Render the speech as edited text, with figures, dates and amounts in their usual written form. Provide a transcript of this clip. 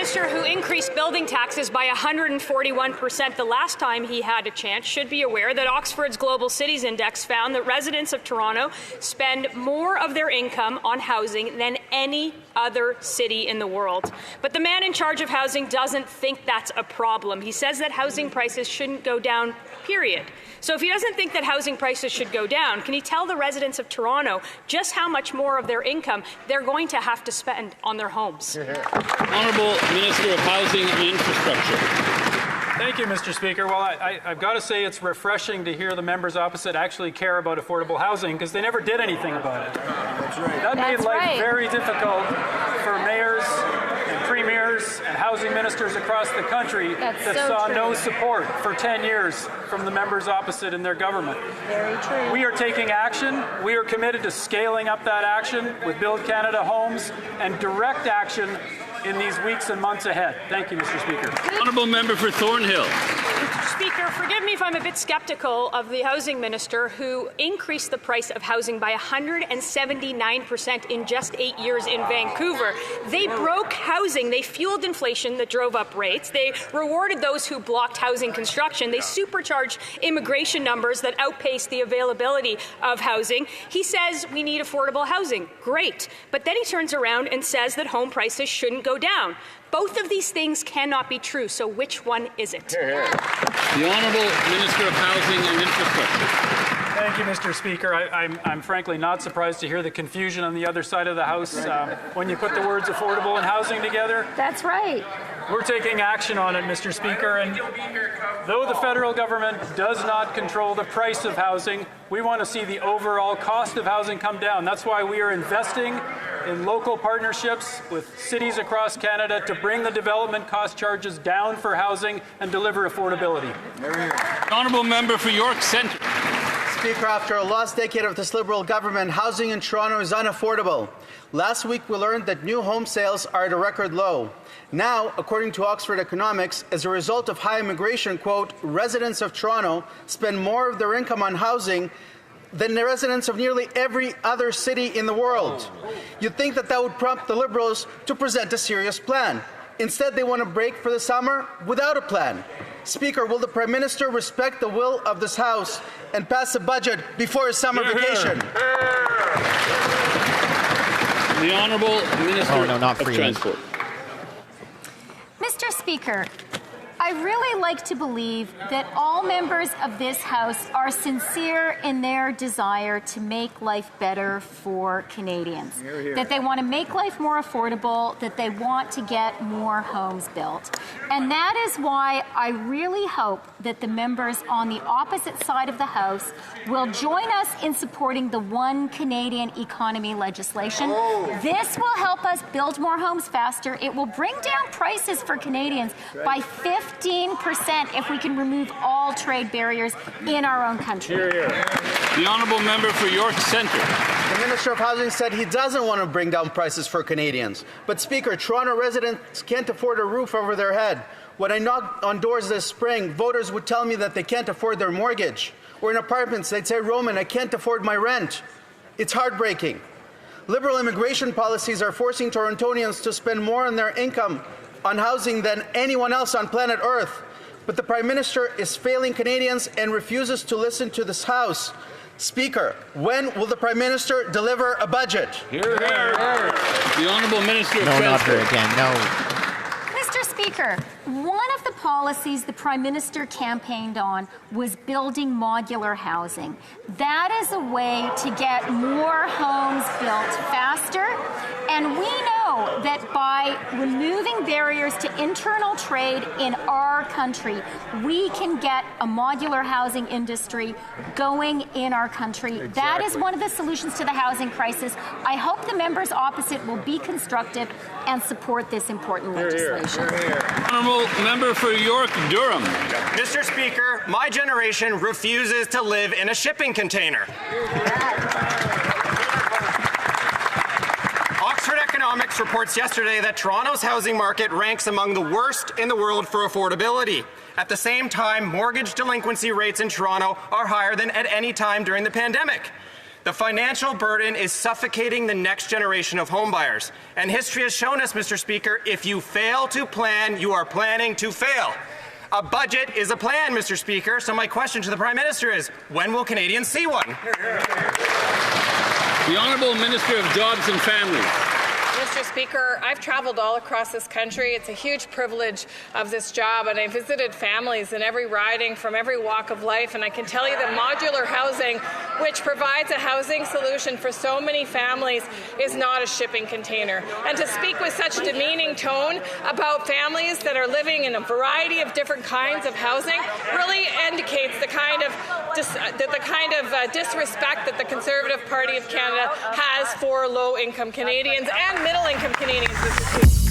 Minister who increased building taxes by 141% the last time he had a chance should be aware that Oxford's Global Cities Index found that residents of Toronto spend more of their income on housing than any other city in the world. But the man in charge of housing doesn't think that's a problem. He says that housing prices shouldn't go down, period. So if he doesn't think that housing prices should go down, can he tell the residents of Toronto just how much more of their income they're going to have to spend on their homes? Honourable Minister of Housing and Infrastructure. Thank you, Mr. Speaker. Well, I've got to say it's refreshing to hear the members opposite actually care about affordable housing, because they never did anything about it. That's right. That made life very difficult for mayors and premiers and housing ministers across the country that saw no support for 10 years from the members opposite in their government. Very true. We are taking action. We are committed to scaling up that action with Build Canada Homes and direct action in these weeks and months ahead. Thank you, Mr. Speaker. Honourable Member for Thornhill. Mr. Speaker, forgive me if I'm a bit skeptical of the housing minister who increased the price of housing by 179% in just 8 years in Vancouver. They broke housing. They fueled inflation that drove up rates. They rewarded those who blocked housing construction. They supercharged immigration numbers that outpaced the availability of housing. He says we need affordable housing. Great. But then he turns around and says that home prices shouldn't go down. Both of these things cannot be true, so which one is it? The Honourable Minister of Housing and Infrastructure. Thank you, Mr. Speaker. I'm frankly not surprised to hear the confusion on the other side of the House when you put the words affordable and housing together. That's right. We're taking action on it, Mr. Speaker, and though the federal government does not control the price of housing, we want to see the overall cost of housing come down. That's why we are investing in local partnerships with cities across Canada to bring the development cost charges down for housing and deliver affordability. Honourable Member for York Centre. Speaker, after a lost decade of this Liberal government, housing in Toronto is unaffordable. Last week, we learned that new home sales are at a record low. Now, according to Oxford Economics, as a result of high immigration, quote, residents of Toronto spend more of their income on housing than the residents of nearly every other city in the world. You'd think that that would prompt the Liberals to present a serious plan. Instead, they want to break for the summer without a plan. Speaker, will the Prime Minister respect the will of this House and pass a budget before his summer vacation? The Honourable Minister of Transport. Mr. Speaker, I really like to believe that all members of this House are sincere in their desire to make life better for Canadians, that they want to make life more affordable, that they want to get more homes built. And that is why I really hope that the members on the opposite side of the House will join us in supporting the One Canadian Economy legislation. This will help us build more homes faster. It will bring down prices for Canadians by 15% if we can remove all trade barriers in our own country. The Honourable Member for York Centre. The Minister of Housing said he doesn't want to bring down prices for Canadians. But, Speaker, Toronto residents can't afford a roof over their head. When I knocked on doors this spring, voters would tell me that they can't afford their mortgage. Or in apartments, they'd say, Roman, I can't afford my rent. It's heartbreaking. Liberal immigration policies are forcing Torontonians to spend more on their income on housing than anyone else on planet Earth. But the Prime Minister is failing Canadians and refuses to listen to this House. Speaker, when will the Prime Minister deliver a budget? The Honourable Minister of Transport. No, not her again. No. Mr. Speaker, one of the policies the Prime Minister campaigned on was building modular housing. That is a way to get more homes built faster. And we know that by removing barriers to internal trade in our country, we can get a modular housing industry going in our country. Exactly. That is one of the solutions to the housing crisis. I hope the members opposite will be constructive and support this important legislation. Honourable Member for York Durham. Mr. Speaker, my generation refuses to live in a shipping container. Oxford Economics reports yesterday that Toronto's housing market ranks among the worst in the world for affordability. At the same time, mortgage delinquency rates in Toronto are higher than at any time during the pandemic. The financial burden is suffocating the next generation of homebuyers. And history has shown us, Mr. Speaker, if you fail to plan, you are planning to fail. A budget is a plan, Mr. Speaker. So my question to the Prime Minister is, when will Canadians see one? The Honourable Minister of Jobs and Families. Mr. Speaker, I've traveled all across this country. It's a huge privilege of this job, and I visited families in every riding from every walk of life, and I can tell you that modular housing, which provides a housing solution for so many families, is not a shipping container. And to speak with such a demeaning tone about families that are living in a variety of different kinds of housing really indicates the kind of disrespect that the Conservative Party of Canada has for low-income Canadians and middle-income Canadians.